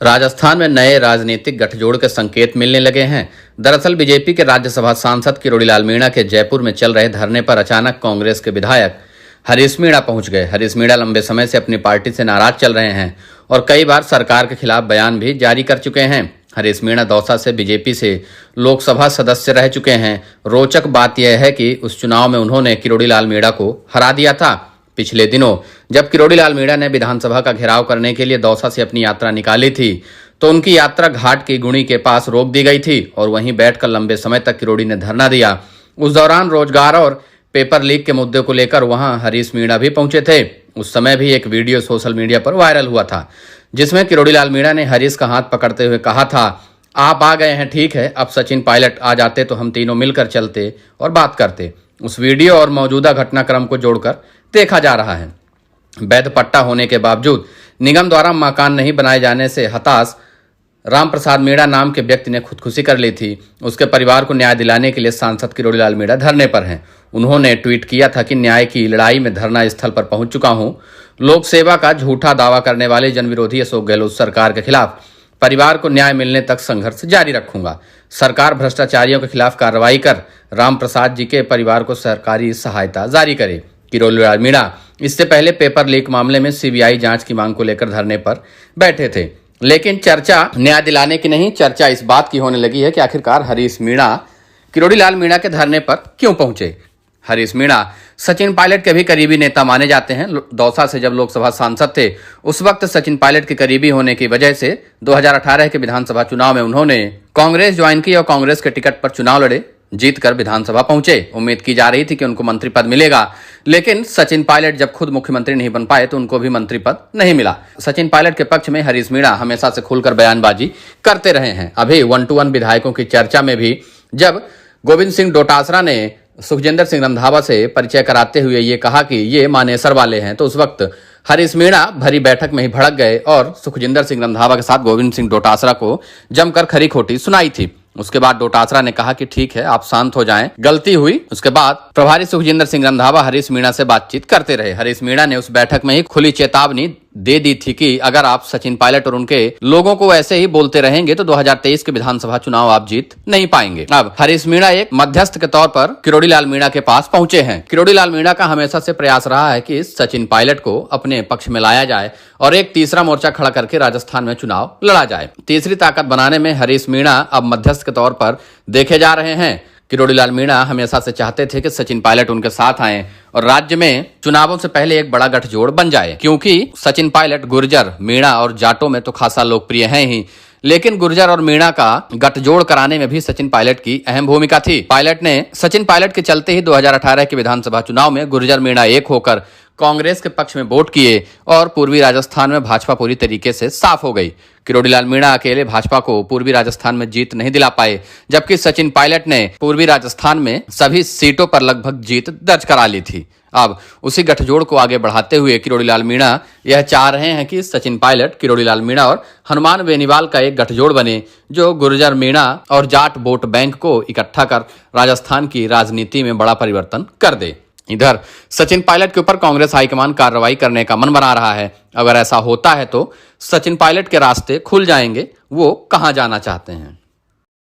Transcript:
राजस्थान में नए राजनीतिक गठजोड़ के संकेत मिलने लगे हैं। दरअसल बीजेपी के राज्यसभा सांसद किरोड़ीलाल मीणा के जयपुर में चल रहे धरने पर अचानक कांग्रेस के विधायक हरीश मीणा पहुंच गए। हरीश मीणा लंबे समय से अपनी पार्टी से नाराज चल रहे हैं और कई बार सरकार के खिलाफ बयान भी जारी कर चुके हैं। हरीश मीणा दौसा से बीजेपी से लोकसभा सदस्य रह चुके हैं। रोचक बात यह है कि उस चुनाव में उन्होंने किरोड़ीलाल मीणा को हरा दिया था। पिछले दिनों जब किरोड़ीलाल मीणा ने विधानसभा का घेराव करने के लिए दौसा से अपनी यात्रा निकाली थी तो उनकी यात्रा घाट की गुणी के पास रोक दी गई थी और वहीं बैठकर लंबे समय तक किरोड़ी ने धरना दिया। उस दौरान रोजगार और पेपर लीक के मुद्दे को लेकर वहां हरीश मीणा भी पहुंचे थे। उस समय भी एक वीडियो सोशल मीडिया पर वायरल हुआ था जिसमें किरोड़ीलाल मीणा ने हरीश का हाथ पकड़ते हुए कहा था, आप आ गए हैं ठीक है, अब सचिन पायलट आ जाते तो हम तीनों मिलकर चलते और बात करते। उस वीडियो और मौजूदा घटनाक्रम को जोड़कर देखा जा रहा है। वैध पट्टा होने के बावजूद निगम द्वारा मकान नहीं बनाए जाने से हताश राम प्रसाद मीणा नाम के व्यक्ति ने खुदकुशी कर ली थी। उसके परिवार को न्याय दिलाने के लिए सांसद किरोड़ीलाल मीणा धरने पर हैं। उन्होंने ट्वीट किया था कि न्याय की लड़ाई में धरना स्थल पर पहुंच चुका हूं। लोक सेवा का झूठा दावा करने वाले जनविरोधी अशोक गहलोत सरकार के खिलाफ परिवार को न्याय मिलने तक संघर्ष जारी रखूंगा। सरकार भ्रष्टाचारियों के खिलाफ कार्रवाई कर राम प्रसाद जी के परिवार को सरकारी सहायता जारी करे। किरोड़ीलाल मीणा इससे पहले पेपर लीक मामले में सीबीआई जांच की मांग को लेकर धरने पर बैठे थे, लेकिन चर्चा न्याय दिलाने की नहीं, चर्चा इस बात की होने लगी है कि आखिरकार हरीश मीणा किरोड़ीलाल मीणा के धरने पर क्यों पहुंचे। हरीश मीणा सचिन पायलट के भी करीबी नेता माने जाते हैं। दौसा से जब लोकसभा सांसद थे उस वक्त सचिन पायलट के करीबी होने की वजह से 2018 के विधानसभा चुनाव में उन्होंने कांग्रेस ज्वाइन की और कांग्रेस के टिकट पर चुनाव लड़े, जीतकर विधानसभा पहुंचे। उम्मीद की जा रही थी कि उनको मंत्री पद मिलेगा, लेकिन सचिन पायलट जब खुद मुख्यमंत्री नहीं बन पाए तो उनको भी मंत्री पद नहीं मिला। सचिन पायलट के पक्ष में हरीश मीणा हमेशा से खुलकर बयानबाजी करते रहे हैं। अभी 1-to-1 विधायकों की चर्चा में भी जब गोविंद सिंह डोटासरा ने सुखजिंदर सिंह रंधावा से परिचय कराते हुए ये कहा कि ये मानेसर वाले हैं, तो उस वक्त हरीश मीणा भरी बैठक में ही भड़क गए और सुखजिंदर सिंह रंधावा के साथ गोविंद सिंह डोटासरा को जमकर खरी खोटी सुनाई थी। उसके बाद डोटासरा ने कहा कि ठीक है, आप शांत हो जाएं, गलती हुई। उसके बाद प्रभारी सुखजिंदर सिंह रंधावा हरीश मीणा से बातचीत करते रहे। हरीश मीणा ने उस बैठक में ही खुली चेतावनी दे दी थी कि अगर आप सचिन पायलट और उनके लोगों को ऐसे ही बोलते रहेंगे तो 2023 के विधानसभा चुनाव आप जीत नहीं पाएंगे। अब हरीश मीणा एक मध्यस्थ के तौर पर किरोड़ीलाल मीणा के पास पहुंचे हैं। किरोड़ीलाल मीणा का हमेशा से प्रयास रहा है कि सचिन पायलट को अपने पक्ष में लाया जाए और एक तीसरा मोर्चा खड़ा करके राजस्थान में चुनाव लड़ा जाए। तीसरी ताकत बनाने में हरीश मीणा अब मध्यस्थ के तौर पर देखे जा रहे हैं। किरोड़ीलाल मीणा हमेशा से चाहते थे कि सचिन पायलट उनके साथ आएं और राज्य में चुनावों से पहले एक बड़ा गठजोड़ बन जाए, क्योंकि सचिन पायलट गुर्जर, मीणा और जाटों में तो खासा लोकप्रिय हैं ही, लेकिन गुर्जर और मीणा का गठजोड़ कराने में भी सचिन पायलट की अहम भूमिका थी। सचिन पायलट के चलते ही 2018 के विधानसभा चुनाव में गुर्जर मीणा एक होकर कांग्रेस के पक्ष में वोट किए और पूर्वी राजस्थान में भाजपा पूरी तरीके से साफ हो गई। किरोड़ीलाल मीणा अकेले भाजपा को पूर्वी राजस्थान में जीत नहीं दिला पाए, जबकि सचिन पायलट ने पूर्वी राजस्थान में सभी सीटों पर लगभग जीत दर्ज करा ली थी। अब उसी गठजोड़ को आगे बढ़ाते हुए किरोड़ीलाल मीणा यह चाह रहे हैं कि सचिन पायलट, किरोड़ीलाल मीणा और हनुमान बेनीवाल का एक गठजोड़ बने जो गुर्जर, मीणा और जाट वोट बैंक को इकट्ठा कर राजस्थान की राजनीति में बड़ा परिवर्तन कर दे। इधर सचिन पायलट के ऊपर कांग्रेस हाईकमान कार्रवाई करने का मन बना रहा है। अगर ऐसा होता है तो सचिन पायलट के रास्ते खुल जाएंगे, वो कहां जाना चाहते हैं।